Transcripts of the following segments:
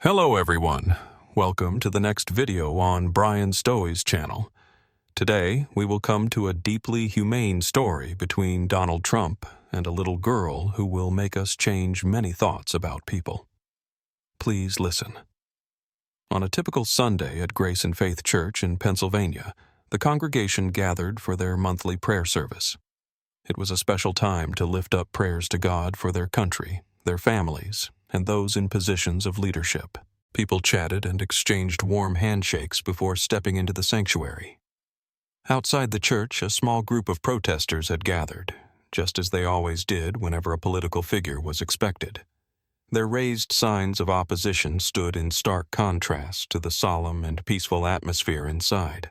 Hello everyone, welcome to the next video on Brian Stowey's channel. Today we will come to a deeply humane story between Donald Trump and a little girl who will make us change many thoughts about people. Please listen. On a typical Sunday at Grace and Faith Church in Pennsylvania, the congregation gathered for their monthly prayer service. It was a special time to lift up prayers to God for their country, their families, and those in positions of leadership. People chatted and exchanged warm handshakes before stepping into the sanctuary. Outside the church, a small group of protesters had gathered, just as they always did whenever a political figure was expected. Their raised signs of opposition stood in stark contrast to the solemn and peaceful atmosphere inside.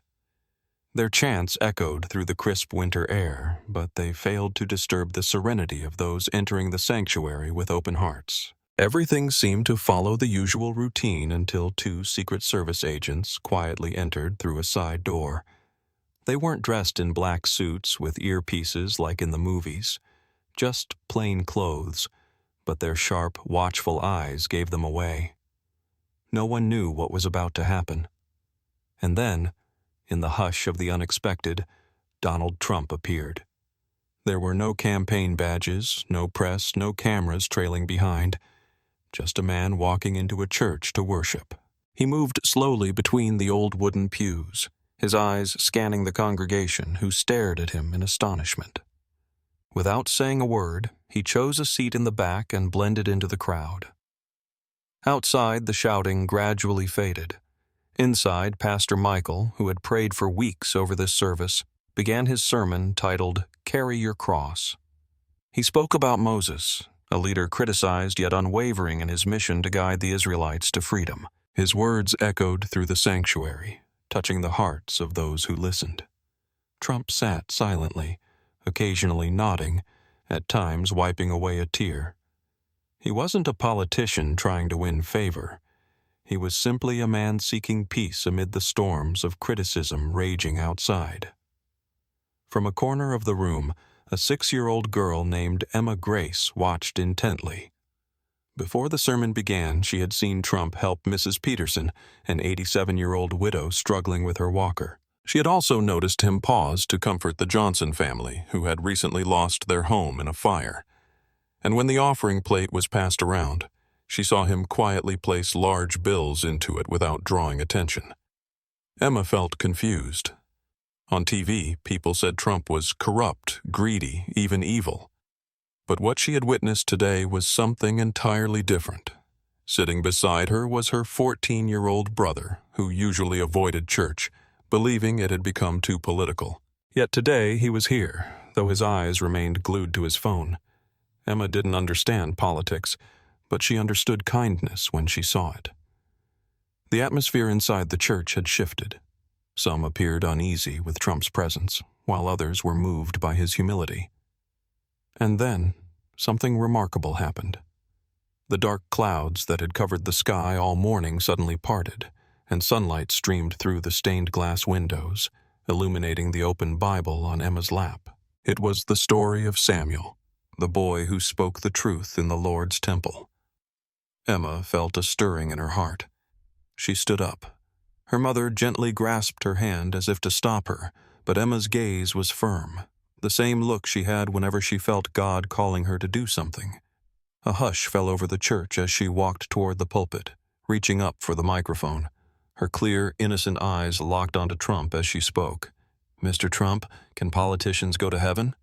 Their chants echoed through the crisp winter air, but they failed to disturb the serenity of those entering the sanctuary with open hearts. Everything seemed to follow the usual routine until two Secret Service agents quietly entered through a side door. They weren't dressed in black suits with earpieces like in the movies, just plain clothes, but their sharp, watchful eyes gave them away. No one knew what was about to happen. And then, in the hush of the unexpected, Donald Trump appeared. There were no campaign badges, no press, no cameras trailing behind. Just a man walking into a church to worship. He moved slowly between the old wooden pews, his eyes scanning the congregation, who stared at him in astonishment. Without saying a word, he chose a seat in the back and blended into the crowd. Outside, the shouting gradually faded. Inside, Pastor Michael, who had prayed for weeks over this service, began his sermon titled, "Carry Your Cross." He spoke about Moses, a leader criticized yet unwavering in his mission to guide the Israelites to freedom. His words echoed through the sanctuary, touching the hearts of those who listened. Trump sat silently, occasionally nodding, at times wiping away a tear. He wasn't a politician trying to win favor. He was simply a man seeking peace amid the storms of criticism raging outside. From a corner of the room, a 6-year-old girl named Emma Grace watched intently. Before the sermon began, she had seen Trump help Mrs. Peterson, an 87-year-old widow struggling with her walker. She had also noticed him pause to comfort the Johnson family, who had recently lost their home in a fire. And when the offering plate was passed around, she saw him quietly place large bills into it without drawing attention. Emma felt confused. On TV, people said Trump was corrupt, greedy, even evil. But what she had witnessed today was something entirely different. Sitting beside her was her 14-year-old brother, who usually avoided church, believing it had become too political. Yet today he was here, though his eyes remained glued to his phone. Emma didn't understand politics, but she understood kindness when she saw it. The atmosphere inside the church had shifted. Some appeared uneasy with Trump's presence, while others were moved by his humility. And then, something remarkable happened. The dark clouds that had covered the sky all morning suddenly parted, and sunlight streamed through the stained glass windows, illuminating the open Bible on Emma's lap. It was the story of Samuel, the boy who spoke the truth in the Lord's temple. Emma felt a stirring in her heart. She stood up. Her mother gently grasped her hand as if to stop her, but Emma's gaze was firm, the same look she had whenever she felt God calling her to do something. A hush fell over the church as she walked toward the pulpit, reaching up for the microphone. Her clear, innocent eyes locked onto Trump as she spoke. "Mr. Trump, can politicians go to heaven?"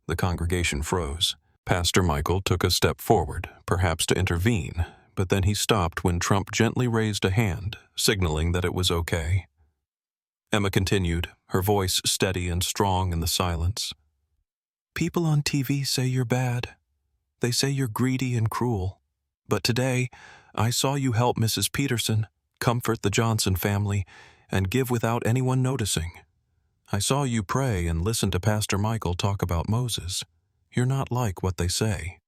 The congregation froze. Pastor Michael took a step forward, perhaps to intervene, but then he stopped when Trump gently raised a hand, signaling that it was okay. Emma continued, her voice steady and strong in the silence. "People on TV say you're bad. They say you're greedy and cruel. But today, I saw you help Mrs. Peterson, comfort the Johnson family, and give without anyone noticing. I saw you pray and listen to Pastor Michael talk about Moses. You're not like what they say."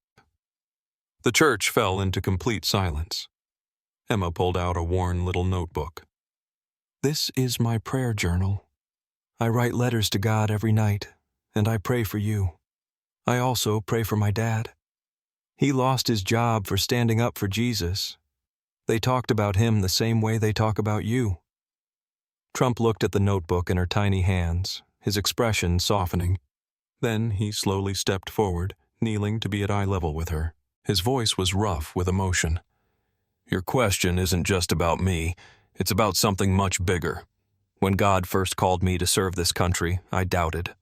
The church fell into complete silence. Emma pulled out a worn little notebook. "This is my prayer journal. I write letters to God every night, and I pray for you. I also pray for my dad. He lost his job for standing up for Jesus. They talked about him the same way they talk about you. Trump looked at the notebook in her tiny hands, his expression softening. Then he slowly stepped forward, kneeling to be at eye level with her. His voice was rough with emotion. Your question isn't just about me. It's about something much bigger. When God first called me to serve this country, I doubted.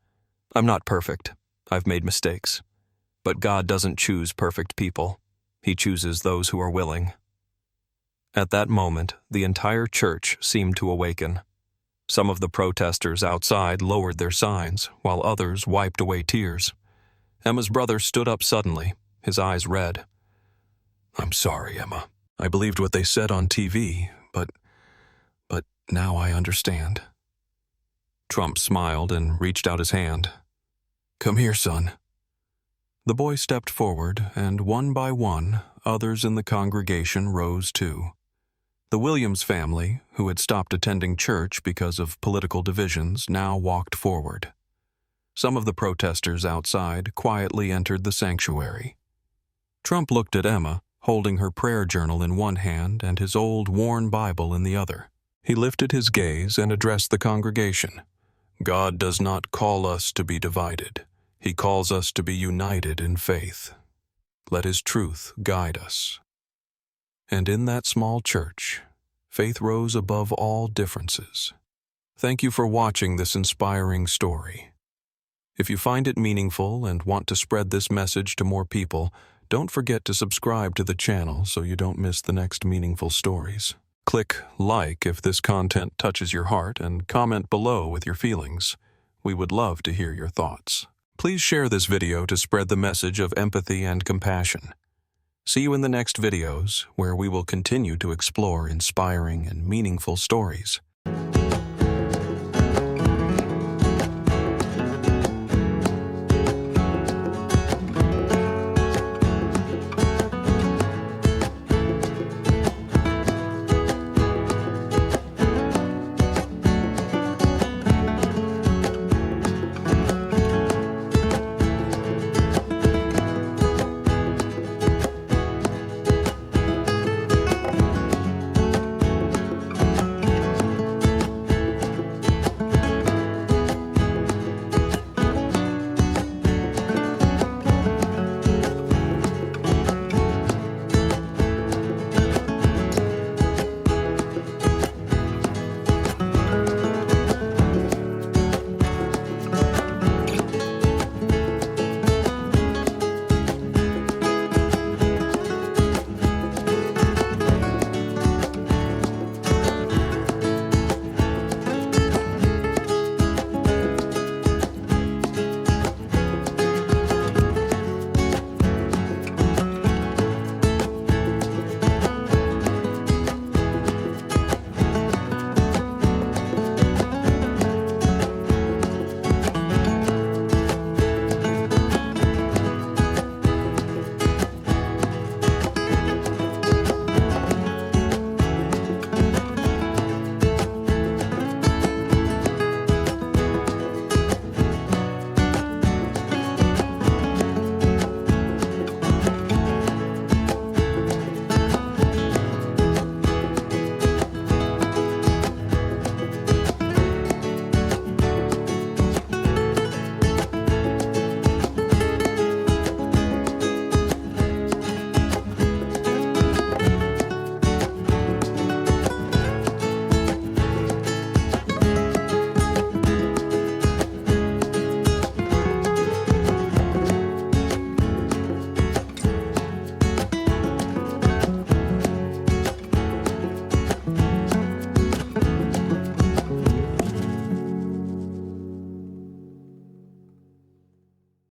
I'm not perfect. I've made mistakes. But God doesn't choose perfect people. He chooses those who are willing. At that moment, the entire church seemed to awaken. Some of the protesters outside lowered their signs, while others wiped away tears. Emma's brother stood up suddenly, his eyes red. I'm sorry, Emma. I believed what they said on TV, but now I understand. Trump smiled and reached out his hand. Come here, son. The boy stepped forward, and one by one, others in the congregation rose too. The Williams family, who had stopped attending church because of political divisions, now walked forward. Some of the protesters outside quietly entered the sanctuary. Trump looked at Emma, holding her prayer journal in one hand and his old, worn Bible in the other. He lifted his gaze and addressed the congregation. God does not call us to be divided. He calls us to be united in faith. Let His truth guide us. And in that small church, faith rose above all differences. Thank you for watching this inspiring story. If you find it meaningful and want to spread this message to more people, don't forget to subscribe to the channel so you don't miss the next meaningful stories. Click like if this content touches your heart and comment below with your feelings. We would love to hear your thoughts. Please share this video to spread the message of empathy and compassion. See you in the next videos, where we will continue to explore inspiring and meaningful stories.